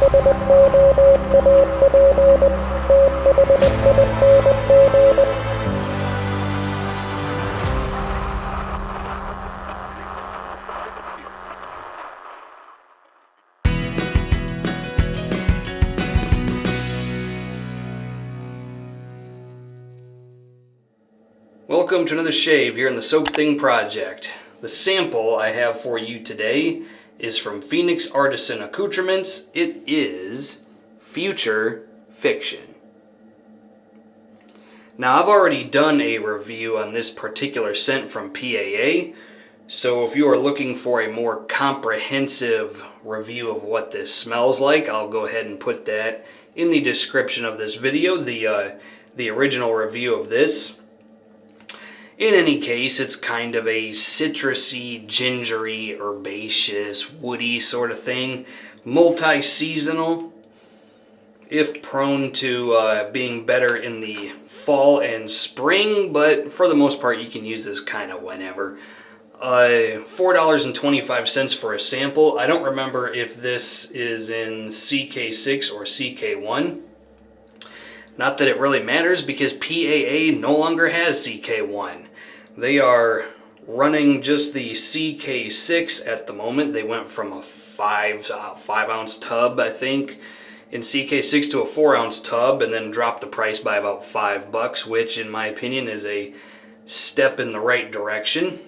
Welcome to another shave here in the Soap Thing Project. The sample I have for you today is from Phoenix Artisan Accoutrements. It is Future Fiction. Now I've already done a review on this particular scent from PAA, so if you are looking for a more comprehensive review of what this smells like, I'll go ahead and put that in the description of this video, the original review of this. In any case, it's kind of a citrusy, gingery, herbaceous, woody sort of thing. Multi-seasonal, if prone to being better in the fall and spring, but for the most part you can use this kind of whenever. $4.25 for a sample. I don't remember if this is in CK6 or CK1. Not that it really matters because PAA no longer has CK1. They are running just the CK6 at the moment. They went from a 5 ounce tub, I think, in CK6 to a 4 ounce tub, and then dropped the price by about $5, which in my opinion is a step in the right direction.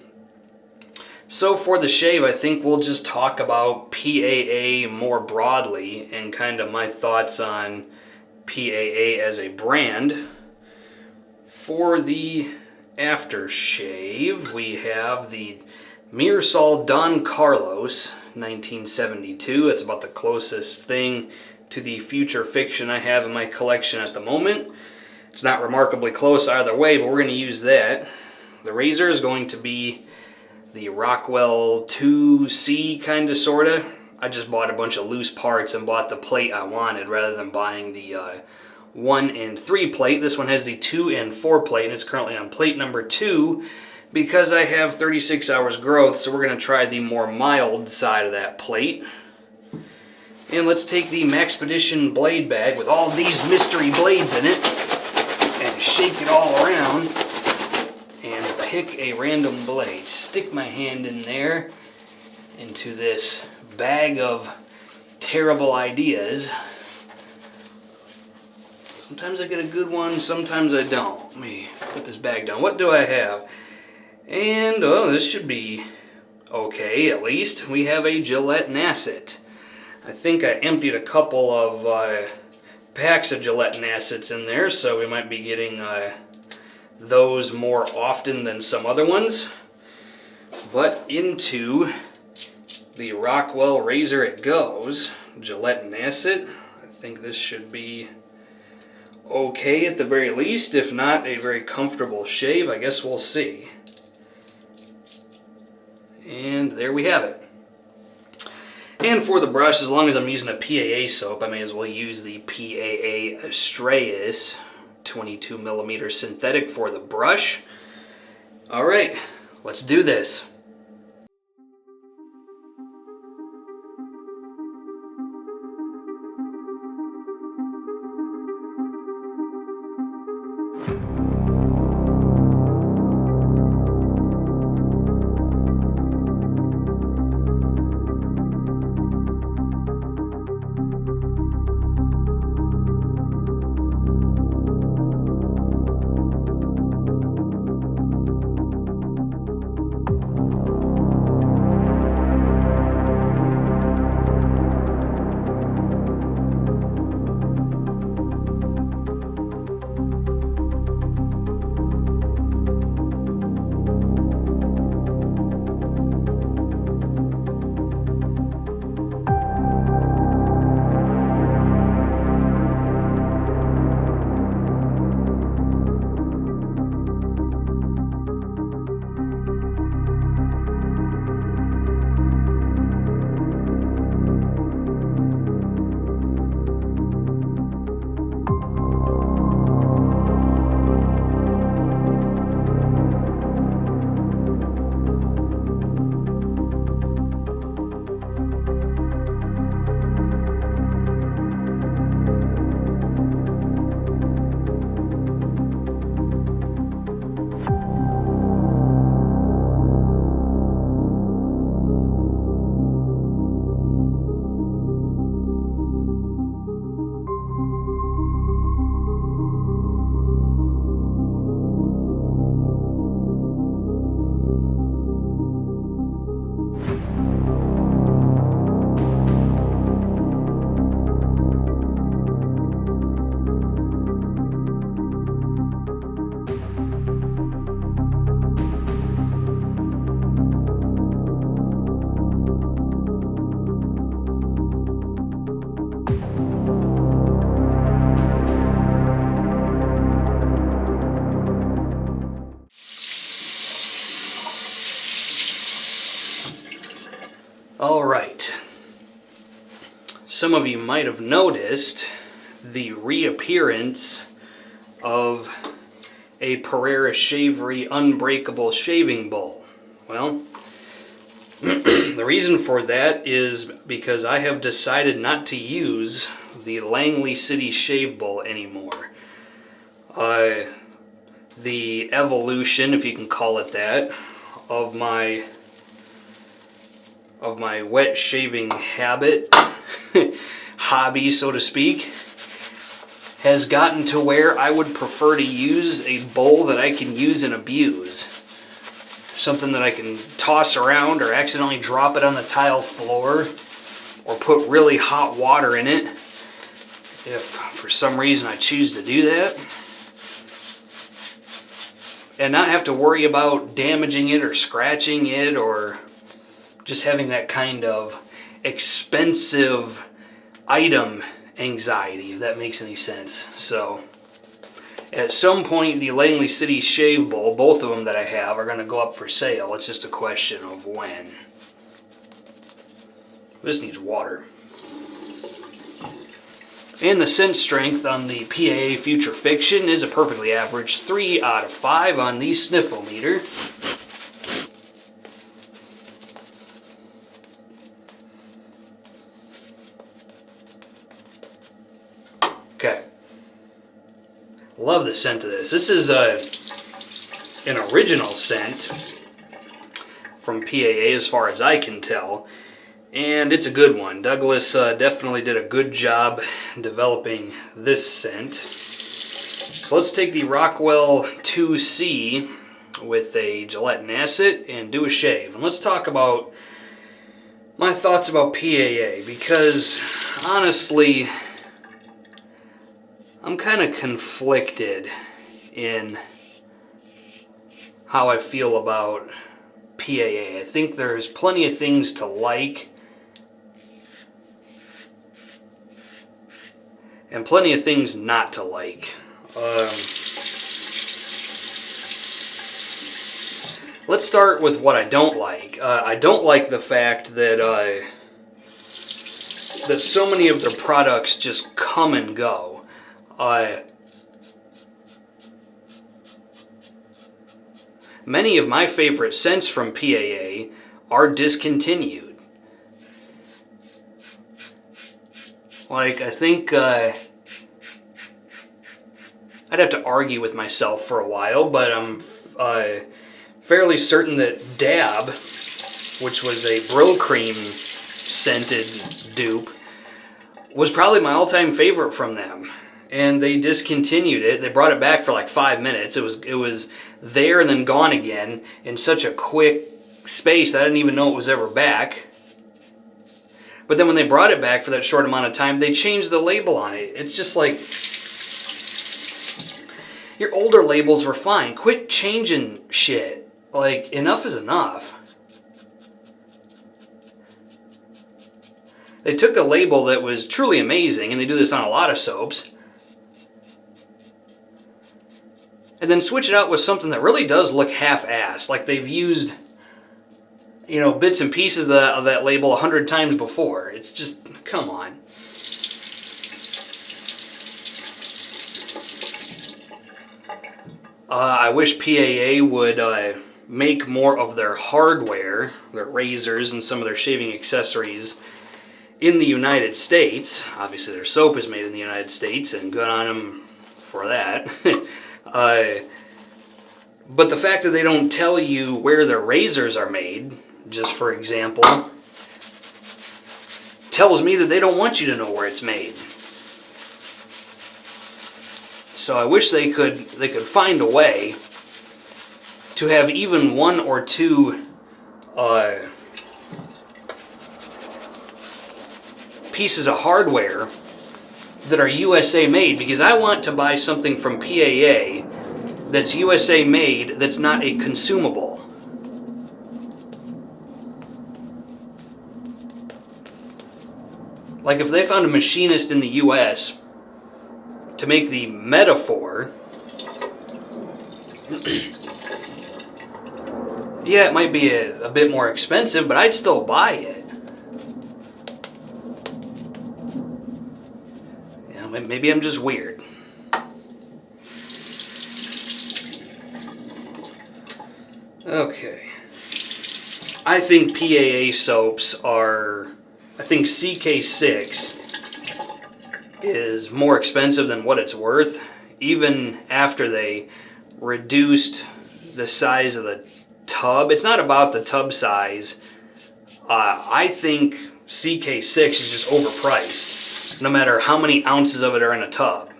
So for the shave, I think we'll just talk about PAA more broadly and kind of my thoughts on PAA as a brand. For the aftershave, we have the Myrsol Don Carlos 1972. It's about the closest thing to the Future Fiction I have in my collection at the moment. It's not remarkably close either way, but we're going to use that. The razor is going to be the Rockwell 2C kind of sorta. I just bought a bunch of loose parts and bought the plate I wanted rather than buying the 1 and 3 plate. This one has the 2 and 4 plate, and it's currently on plate number 2 because I have 36 hours growth, so we're going to try the more mild side of that plate. And let's take the Maxpedition blade bag with all these mystery blades in it and shake it all around and pick a random blade. Stick my hand in there into this bag of terrible ideas. Sometimes I get a good one, sometimes I don't. Let me put this bag down. What do I have? And, oh, this should be okay, at least. We have a Gillette Nasset. I think I emptied a couple of packs of Gillette Nassets in there, so we might be getting those more often than some other ones. But into the Rockwell razor it goes. Gillette Nasset. I think this should be okay at the very least, if not a very comfortable shave. I guess we'll see. And there we have it. And for the brush, as long as I'm using a PAA soap, I may as well use the PAA Astraeus 22mm synthetic for the brush. Alright, let's do this. some of you might have noticed the reappearance of a Pereira Shavery Unbreakable shaving bowl. Well, the reason for that is because I have decided not to use the Langley City Shave Bowl anymore. The evolution, if you can call it that, of my wet shaving habit, hobby, so to speak, has gotten to where I would prefer to use a bowl that I can use and abuse. Something that I can toss around or accidentally drop it on the tile floor or put really hot water in it if for some reason I choose to do that. And not have to worry about damaging it or scratching it or just having that kind of expensive item anxiety, if that makes any sense. So, at some point, the Langley City Shave Bowl, both of them that I have, are going to go up for sale. It's just a question of when. This needs water. And the scent strength on the PAA Future Fiction is a perfectly average 3 out of 5 on the sniffle-meter. Okay. Love the scent of this. This is an original scent from PAA as far as I can tell. And it's a good one. Douglas definitely did a good job developing this scent. So let's take the Rockwell 2C with a Gillette Nasset and do a shave. And let's talk about my thoughts about PAA, because honestly, I'm kind of conflicted in how I feel about PAA. I think there's plenty of things to like and plenty of things not to like. Let's start with what I don't like. I don't like the fact that that so many of their products just come and go. Many of my favorite scents from PAA are discontinued. Like, I think I'd have to argue with myself for a while, but I'm fairly certain that Dab, which was a Brill Cream scented dupe, was probably my all-time favorite from them. And they discontinued it. They brought it back for like 5 minutes. It was there and then gone again in such a quick space I didn't even know it was ever back. But then when they brought it back for that short amount of time, they changed the label on it. It's just like, your older labels were fine. Quit changing shit. Like, enough is enough. They took a label that was truly amazing, and they do this on a lot of soaps, and then switch it out with something that really does look half-assed. Like they've used, you know, bits and pieces of that label 100 times before. It's just, come on. I wish PAA would make more of their hardware, their razors and some of their shaving accessories in the United States. Obviously their soap is made in the United States, and good on them for that. But the fact that they don't tell you where their razors are made, just for example, tells me that they don't want you to know where it's made. So I wish they could find a way to have even one or two pieces of hardware that are USA made, because I want to buy something from PAA that's USA made that's not a consumable. Like if they found a machinist in the US to make the Metaphor, yeah, it might be a bit more expensive, but I'd still buy it. Maybe I'm just weird. Okay. I think PAA soaps are... I think CK6 is more expensive than what it's worth, even after they reduced the size of the tub. It's not about the tub size. I think CK6 is just overpriced, no matter how many ounces of it are in a tub.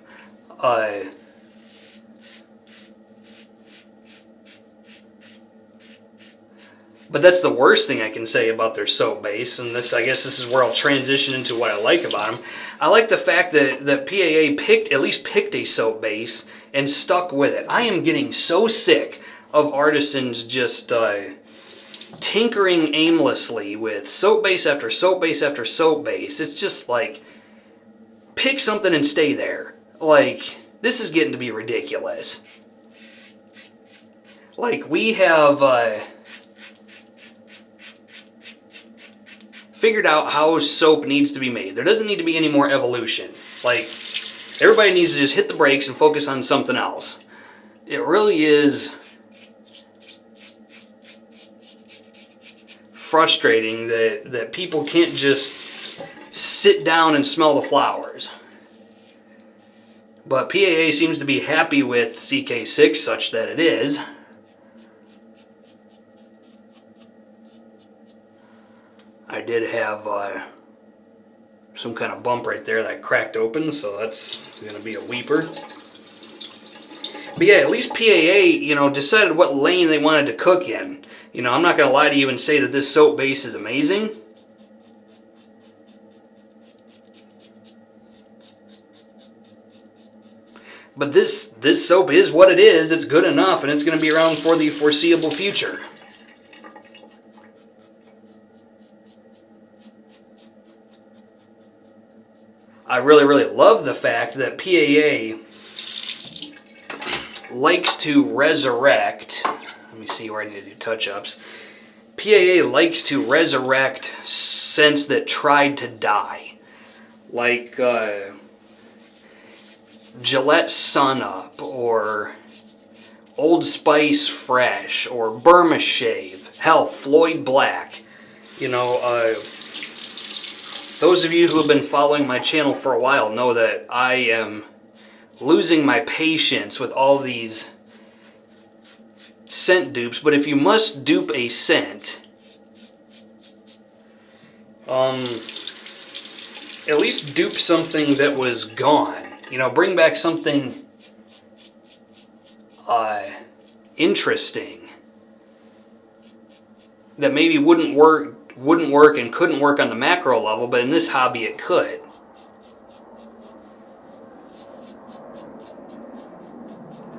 But that's the worst thing I can say about their soap base, and this, I guess this is where I'll transition into what I like about them. I like the fact that PAA at least picked a soap base and stuck with it. I am getting so sick of artisans just tinkering aimlessly with soap base after soap base after soap base. It's just like, pick something and stay there. Like, this is getting to be ridiculous. Like, we have... figured out how soap needs to be made. There doesn't need to be any more evolution. Like, everybody needs to just hit the brakes and focus on something else. It really is frustrating that people can't just sit down and smell the flowers. But PAA seems to be happy with CK6 such that it is. I did have some kind of bump right there that cracked open, so that's going to be a weeper. But yeah, at least PAA, decided what lane they wanted to cook in. I'm not going to lie to you and say that this soap base is amazing. But this soap is what it is. It's good enough, and it's going to be around for the foreseeable future. I really, really love the fact that PAA likes to resurrect... Let me see where I need to do touch-ups. PAA likes to resurrect scents that tried to die. Like Gillette Sun Up, or Old Spice Fresh, or Burma Shave. Hell, Floyd Black. Those of you who have been following my channel for a while know that I am losing my patience with all these scent dupes. But if you must dupe a scent, at least dupe something that was gone. Bring back something interesting that maybe wouldn't work and couldn't work on the macro level, but in this hobby it could.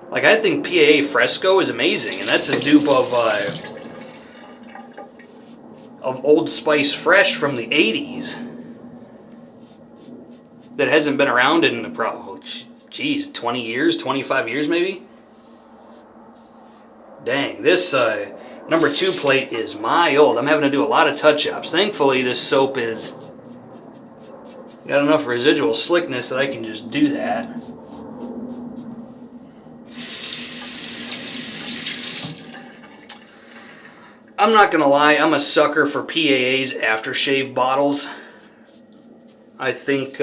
Like, I think PAA Fresco is amazing, and that's a dupe of Old Spice Fresh from the 80s that hasn't been around in probably, 20 years, 25 years maybe? Dang, this number 2 plate is my old. I'm having to do a lot of touch-ups. Thankfully, this soap is got enough residual slickness that I can just do that. I'm not going to lie, I'm a sucker for PAA's aftershave bottles. I think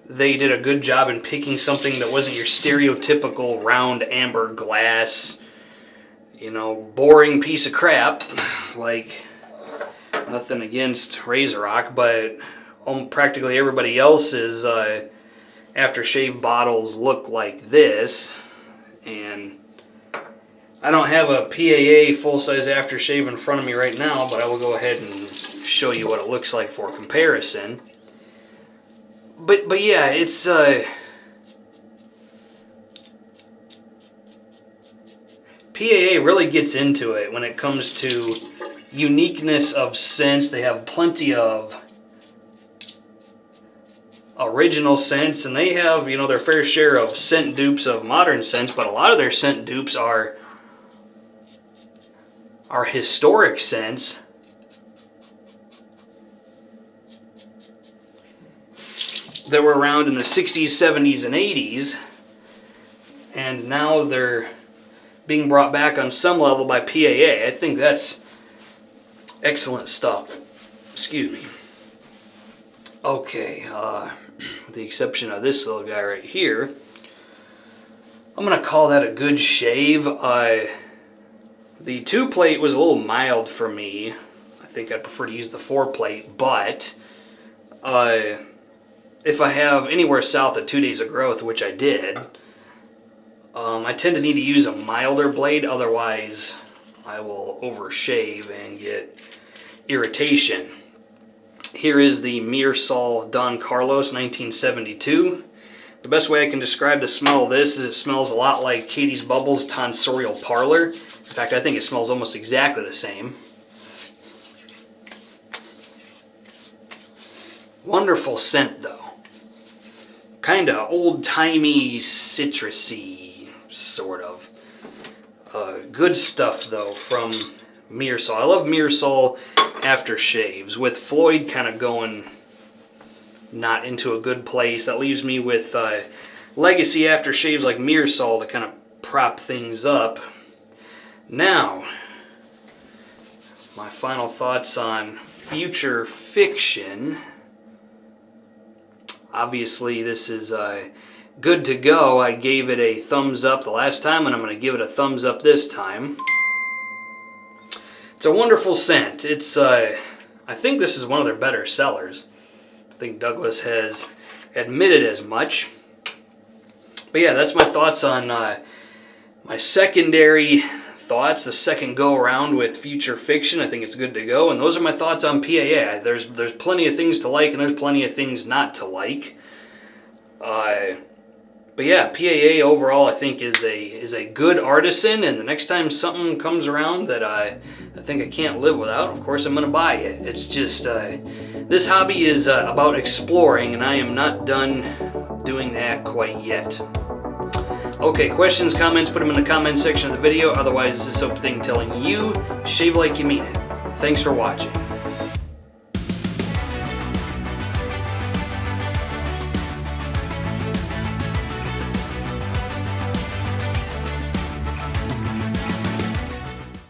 they did a good job in picking something that wasn't your stereotypical round amber glass, boring piece of crap. Like, nothing against Razor Rock, but practically everybody else's aftershave bottles look like this. And I don't have a PAA full-size aftershave in front of me right now, but I will go ahead and show you what it looks like for comparison. But yeah, it's PAA really gets into it when it comes to uniqueness of scents. They have plenty of original scents, and they have, their fair share of scent dupes of modern scents, but a lot of their scent dupes are historic scents. that were around in the 60s, 70s, and 80s, and now they're being brought back on some level by PAA. I think that's excellent stuff. Excuse me. Okay, with the exception of this little guy right here, I'm going to call that a good shave. The 2-plate was a little mild for me. I think I'd prefer to use the 4-plate, but if I have anywhere south of 2 days of growth, which I did, I tend to need to use a milder blade, otherwise I will overshave and get irritation. Here is the Myrsol Don Carlos 1972. The best way I can describe the smell of this is it smells a lot like Katie's Bubbles Tonsorial Parlor. In fact, I think it smells almost exactly the same. Wonderful scent though. Kind of old-timey, citrusy, sort of. Good stuff though from Myrsol. I love Myrsol aftershaves, with Floyd kind of going not into a good place. That leaves me with legacy aftershaves like Myrsol to kind of prop things up. Now, my final thoughts on Future Fiction. Obviously, this is good to go. I gave it a thumbs up the last time, and I'm going to give it a thumbs up this time. It's a wonderful scent. It's, I think this is one of their better sellers. I think Douglas has admitted as much. But yeah, that's my thoughts on my secondary thoughts, the second go around with Future Fiction. I think it's good to go. And those are my thoughts on PAA. There's plenty of things to like, and there's plenty of things not to like. But yeah, PAA overall I think is a good artisan, and the next time something comes around that I think I can't live without, of course I'm going to buy it. It's just, this hobby is about exploring, and I am not done doing that quite yet. Okay, questions, comments, put them in the comment section of the video. Otherwise, this is Soap Thing telling you, shave like you mean it. Thanks for watching.